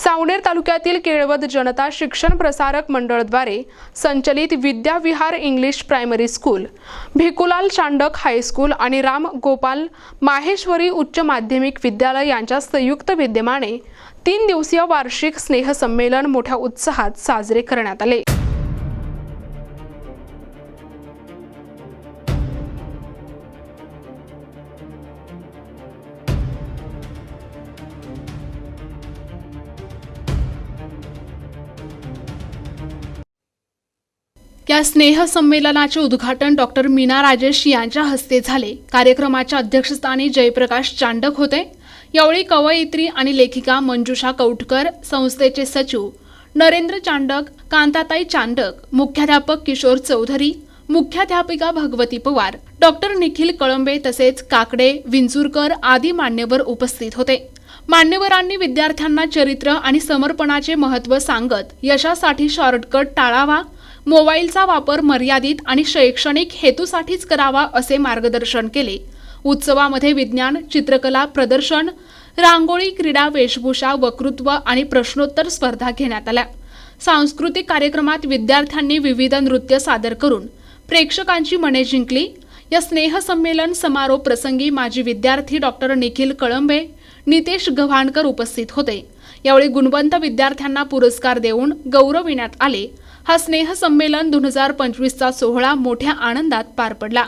सावनेर तालुक्यातील केळवद जनता शिक्षण प्रसारक मंडळद्वारे संचलित Vidyavihar English primary school, Bhikulal Chandak high school आणि राम गोपाल माहेश्वरी उच्च माध्यमिक विद्यालय यांच्या संयुक्त विद्यमाने 3 दिवसीय वार्षिक स्नेहसंमेलन मोठ्या उत्साहात साजरे करण्यात आले। या स्नेहसंमेलनाचे उद्घाटन डॉक्टर मीना राजेश यांच्या हस्ते झाले। कार्यक्रमाच्या अध्यक्षस्थानी जयप्रकाश चांडक होते। यावेळी कवयित्री आणि लेखिका मंजुषा कौटकर, संस्थेचे सचिव नरेंद्र चांडक, कांताताई चांडक, मुख्याध्यापक किशोर चौधरी, मुख्याध्यापिका भगवती पवार, डॉक्टर निखिल कळंबे तसेच काकडे, विंचुरकर आदी मान्यवर उपस्थित होते। मान्यवरांनी विद्यार्थ्यांना चरित्र आणि समर्पणाचे महत्त्व सांगत यशासाठी शॉर्टकट टाळावा, मोबाईलचा वापर मर्यादित आणि शैक्षणिक हेतूसाठीच करावा असे मार्गदर्शन केले। उत्सवामध्ये विज्ञान, चित्रकला प्रदर्शन, रांगोळी, क्रीडा, वेशभूषा, वक्तृत्व आणि प्रश्नोत्तर स्पर्धा घेण्यात आल्या। सांस्कृतिक कार्यक्रमात विद्यार्थ्यांनी विविध नृत्य सादर करून प्रेक्षकांची मने जिंकली। या स्नेहसंमेलन समारोप प्रसंगी माजी विद्यार्थी डॉक्टर निखिल कळंबे, नितेश गव्हाणकर उपस्थित होते। यावेळी गुणवंत विद्यार्थ्यांना पुरस्कार देऊन गौरविण्यात आले। हा स्नेहसंमेलन 2025चा सोहळा मोठ्या आनंदात पार पडला।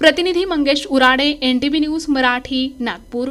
प्रतिनिधी मंगेश उराडे, NTV न्यूज मराठी, नागपूर।